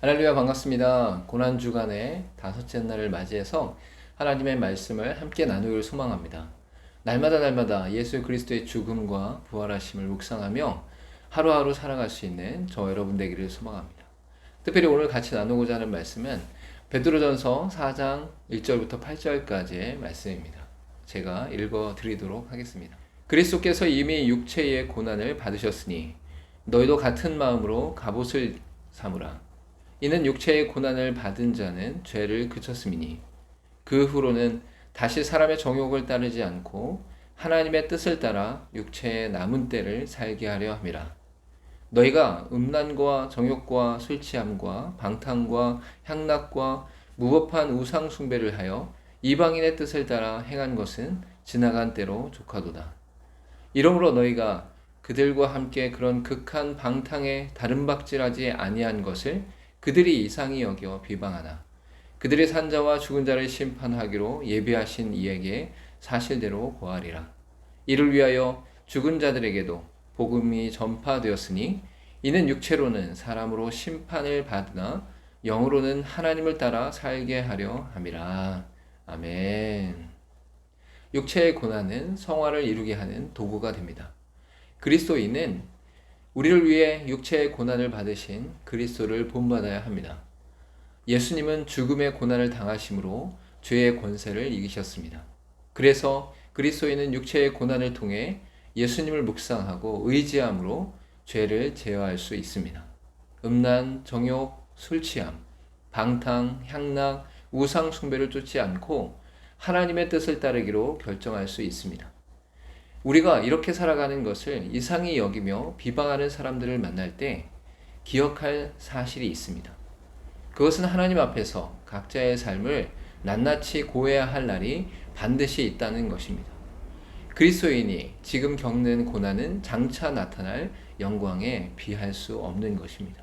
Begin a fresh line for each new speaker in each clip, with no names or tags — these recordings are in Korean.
할렐루야, 반갑습니다. 고난주간의 다섯째 날을 맞이해서 하나님의 말씀을 함께 나누길 소망합니다. 날마다 예수 그리스도의 죽음과 부활하심을 묵상하며 하루하루 살아갈 수 있는 저 여러분 되기를 소망합니다. 특별히 오늘 같이 나누고자 하는 말씀은 베드로전서 4장 1절부터 8절까지의 말씀입니다. 제가 읽어 드리도록 하겠습니다. 그리스도께서 이미 육체의 고난을 받으셨으니 너희도 같은 마음으로 갑옷을 삼으라. 이는 육체의 고난을 받은 자는 죄를 그쳤음이니 그 후로는 다시 사람의 정욕을 따르지 않고 하나님의 뜻을 따라 육체의 남은 때를 살게 하려 함이라. 너희가 음란과 정욕과 술 취함과 방탕과 향락과 무법한 우상 숭배를 하여 이방인의 뜻을 따라 행한 것은 지나간 때로 족하도다. 이러므로 너희가 그들과 함께 그런 극한 방탕에 다름박질하지 아니한 것을 그들이 이상히 여겨 비방하나 그들의 산자와 죽은 자를 심판하기로 예비하신 이에게 사실대로 고하리라. 이를 위하여 죽은 자들에게도 복음이 전파되었으니 이는 육체로는 사람으로 심판을 받으나 영으로는 하나님을 따라 살게 하려 함이라. 아멘. 육체의 고난은 성화를 이루게 하는 도구가 됩니다. 그리스도인은 우리를 위해 육체의 고난을 받으신 그리스도를 본받아야 합니다. 예수님은 죽음의 고난을 당하심으로 죄의 권세를 이기셨습니다. 그래서 그리스도인은 육체의 고난을 통해 예수님을 묵상하고 의지함으로 죄를 제어할 수 있습니다. 음란, 정욕, 술 취함, 방탕, 향락, 우상 숭배를 쫓지 않고 하나님의 뜻을 따르기로 결정할 수 있습니다. 우리가 이렇게 살아가는 것을 이상히 여기며 비방하는 사람들을 만날 때 기억할 사실이 있습니다. 그것은 하나님 앞에서 각자의 삶을 낱낱이 고해야 할 날이 반드시 있다는 것입니다. 그리스도인이 지금 겪는 고난은 장차 나타날 영광에 비할 수 없는 것입니다.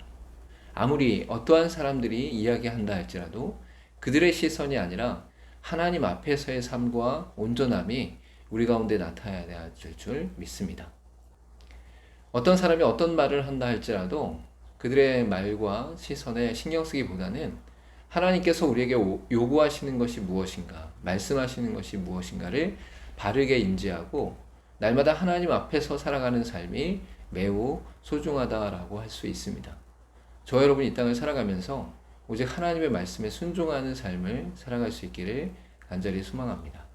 아무리 어떠한 사람들이 이야기한다 할지라도 그들의 시선이 아니라 하나님 앞에서의 삶과 온전함이 우리 가운데 나타나야 될 줄 믿습니다. 어떤 사람이 어떤 말을 한다 할지라도 그들의 말과 시선에 신경 쓰기보다는 하나님께서 우리에게 요구하시는 것이 무엇인가, 말씀하시는 것이 무엇인가를 바르게 인지하고 날마다 하나님 앞에서 살아가는 삶이 매우 소중하다라고 할 수 있습니다. 저 여러분이 이 땅을 살아가면서 오직 하나님의 말씀에 순종하는 삶을 살아갈 수 있기를 간절히 소망합니다.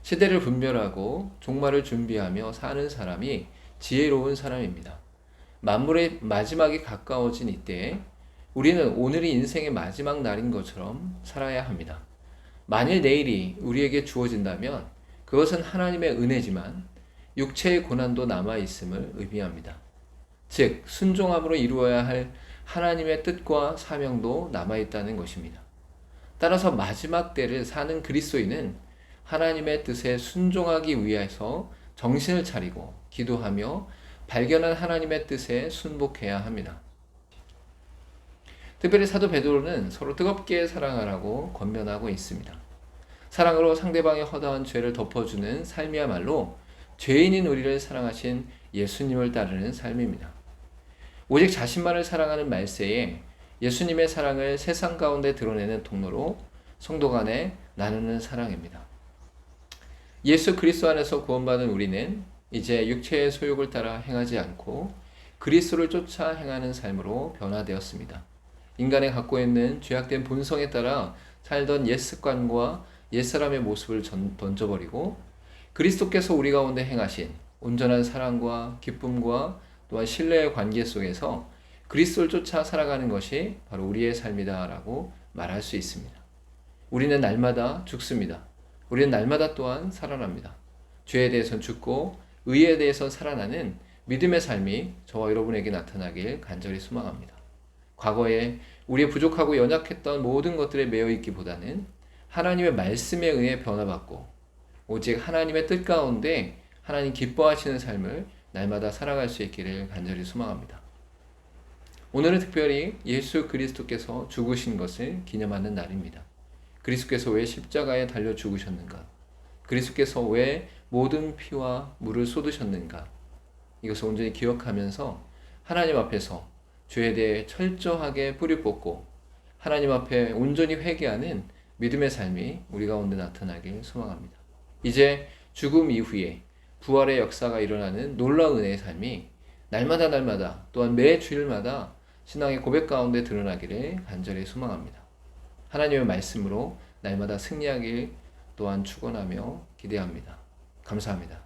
시대를 분별하고 종말을 준비하며 사는 사람이 지혜로운 사람입니다. 만물의 마지막이 가까워진 이때에 우리는 오늘이 인생의 마지막 날인 것처럼 살아야 합니다. 만일 내일이 우리에게 주어진다면 그것은 하나님의 은혜지만 육체의 고난도 남아있음을 의미합니다. 즉, 순종함으로 이루어야 할 하나님의 뜻과 사명도 남아있다는 것입니다. 따라서 마지막 때를 사는 그리스도인은 하나님의 뜻에 순종하기 위해서 정신을 차리고 기도하며 발견한 하나님의 뜻에 순복해야 합니다. 특별히 사도 베드로는 서로 뜨겁게 사랑하라고 권면하고 있습니다. 사랑으로 상대방의 허다한 죄를 덮어주는 삶이야말로 죄인인 우리를 사랑하신 예수님을 따르는 삶입니다. 오직 자신만을 사랑하는 말세에 예수님의 사랑을 세상 가운데 드러내는 통로로 성도 간에 나누는 사랑입니다. 예수 그리스도 안에서 구원받은 우리는 이제 육체의 소욕을 따라 행하지 않고 그리스도를 쫓아 행하는 삶으로 변화되었습니다. 인간이 갖고 있는 죄악된 본성에 따라 살던 옛 습관과 옛사람의 모습을 던져버리고 그리스도께서 우리 가운데 행하신 온전한 사랑과 기쁨과 또한 신뢰의 관계 속에서 그리스도를 쫓아 살아가는 것이 바로 우리의 삶이다라고 말할 수 있습니다. 우리는 날마다 죽습니다. 우리는 날마다 또한 살아납니다. 죄에 대해서는 죽고 의에 대해서는 살아나는 믿음의 삶이 저와 여러분에게 나타나길 간절히 소망합니다. 과거에 우리의 부족하고 연약했던 모든 것들에 매여 있기보다는 하나님의 말씀에 의해 변화받고 오직 하나님의 뜻 가운데 하나님 기뻐하시는 삶을 날마다 살아갈 수 있기를 간절히 소망합니다. 오늘은 특별히 예수 그리스도께서 죽으신 것을 기념하는 날입니다. 그리스도께서 왜 십자가에 달려 죽으셨는가? 그리스도께서 왜 모든 피와 물을 쏟으셨는가? 이것을 온전히 기억하면서 하나님 앞에서 죄에 대해 철저하게 뿌리 뽑고 하나님 앞에 온전히 회개하는 믿음의 삶이 우리 가운데 나타나길 소망합니다. 이제 죽음 이후에 부활의 역사가 일어나는 놀라운 은혜의 삶이 날마다 또한 매 주일마다 신앙의 고백 가운데 드러나기를 간절히 소망합니다. 하나님의 말씀으로 날마다 승리하길 또한 축원하며 기대합니다. 감사합니다.